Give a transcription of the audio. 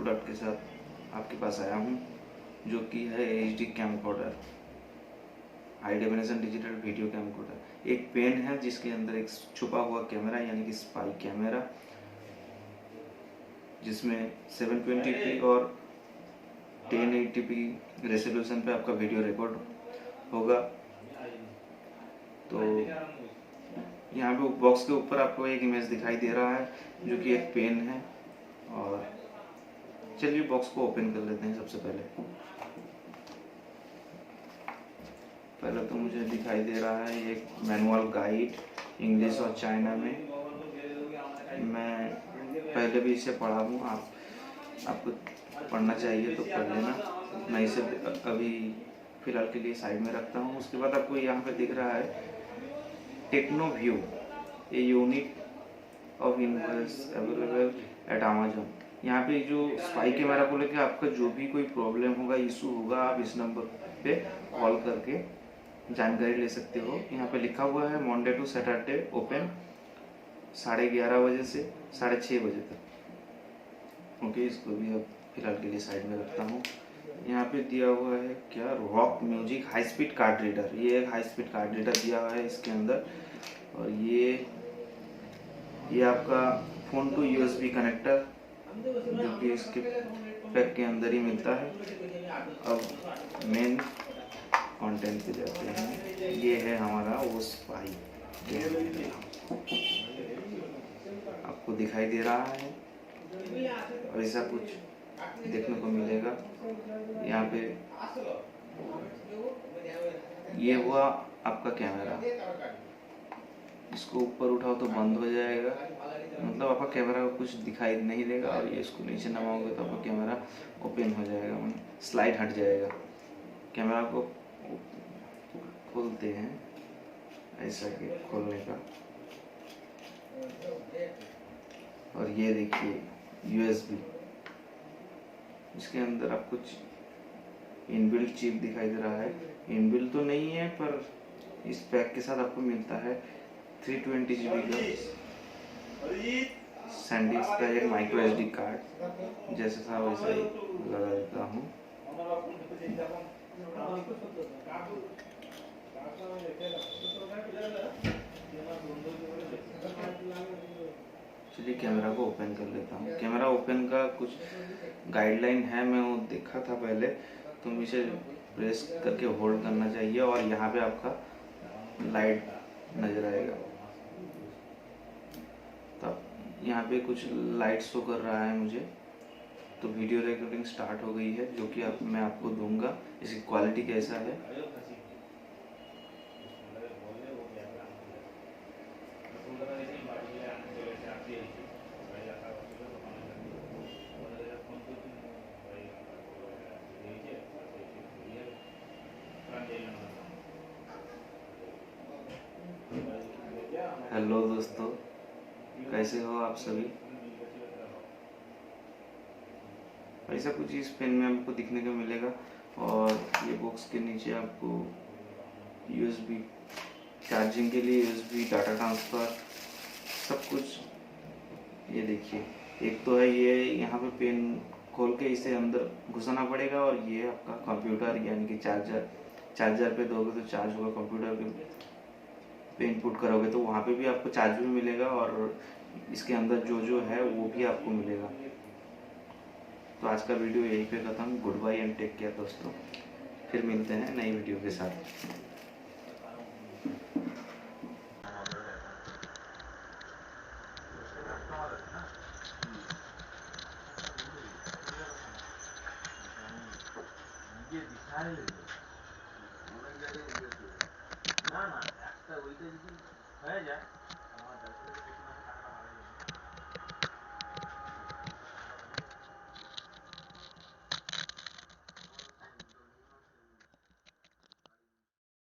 Product के साथ आपके पास आया हूँ, जो कि है HD camcorder, high definition digital video camcorder. एक पेन है जिसके अंदर एक छुपा हुआ कैमरा यानी कि स्पाई कैमरा, जिसमें 720p और 1080p रेजोल्यूशन पे आपका वीडियो रिकॉर्ड होगा। तो यहाँ पे बॉक्स के ऊपर आपको एक इमेज दिखाई दे रहा है जो कि एक पेन है। और चलिए बॉक्स को ओपन कर लेते हैं। सबसे पहले तो मुझे दिखाई दे रहा है एक मैनुअल गाइड इंग्लिश और चाइना में। मैं पहले भी इसे पढ़ा हूँ, आपको पढ़ना चाहिए तो पढ़ लेना। मैं इसे अभी फ़िलहाल के लिए साइड में रखता हूँ। उसके बाद आपको यहाँ पे दिख रहा है techno view, a unit of invoice available at Amazon. यहाँ पे जो स्पाई कैमरा को लेकर आपका जो भी कोई प्रॉब्लम होगा, इशू होगा, आप इस नंबर पे कॉल करके जानकारी ले सकते हो। यहाँ पे लिखा हुआ है मंडे टू सैटरडे ओपन 11:30 बजे से 6:30 बजे तक। ओके, इसको भी अब फिलहाल के लिए साइड में रखता हूँ। यहाँ पे दिया हुआ है क्या, rock music high speed card reader. ये एक हाई स्पीड कार्ड रीडर दिया हुआ है इसके अंदर। और ये आपका फ़ोन टू USB कनेक्टर, जो कि इसके पैक के अंदर ही मिलता है। अब मेन कंटेंट पे जाते हैं। ये है हमारा वो स्पाई, आपको दिखाई दे रहा है और ऐसा कुछ देखने को मिलेगा। यहाँ पे ये हुआ आपका कैमरा। इसको ऊपर उठाओ तो बंद हो जाएगा, मतलब आपका कैमरा को कुछ दिखाई नहीं देगा। और ये इसको नीचे नमाओगे तो आपका कैमरा ओपन हो जाएगा, स्लाइड हट जाएगा। कैमरा को खोलते हैं, ऐसा कि खोलने का। और ये देखिए USB, इसके अंदर आपको इनबिल्ट चिप दिखाई दे रहा है। इनबिल्ट तो नहीं है, पर इस पैक के साथ आपको मिलता है 320 GB का सैंडिस्क का एक माइक्रो SD कार्ड। जैसे था वैसा ही लगा देता हूँ। चलिए कैमरा को ओपन कर लेता हूँ। कैमरा ओपन का कुछ गाइडलाइन है, मैं वो देखा था पहले। तुम इसे प्रेस करके होल्ड करना चाहिए और यहाँ पे आपका लाइट नजर आएगा। तब यहाँ पे कुछ लाइट शो कर रहा है मुझे। तो वीडियो रिकॉर्डिंग स्टार्ट हो गई है, जो कि मैं आपको दूंगा। इसकी क्वालिटी कैसा है। हेलो दोस्तों, कैसे हो आप सभी। ऐसा कुछ इस पेन में आपको दिखने को मिलेगा। और ये बॉक्स के नीचे आपको USB चार्जिंग के लिए, USB डाटा ट्रांसफ़र, सब कुछ। ये देखिए, एक तो है ये, यहाँ पे पेन खोल के इसे अंदर घुसाना पड़ेगा। और ये आपका कंप्यूटर यानी कि चार्जर पे दोगे तो चार्ज होगा। कंप्यूटर पे इनपुट करोगे तो वहाँ पे भी आपको चार्ज भी मिलेगा, और इसके अंदर जो है वो भी आपको मिलेगा। तो आज का वीडियो यहीं पे खत्म। Good bye and take care दोस्तों। फिर मिलते हैं नई वीडियो के साथ। না না, একটা ওইটা যদি হয়ে যায়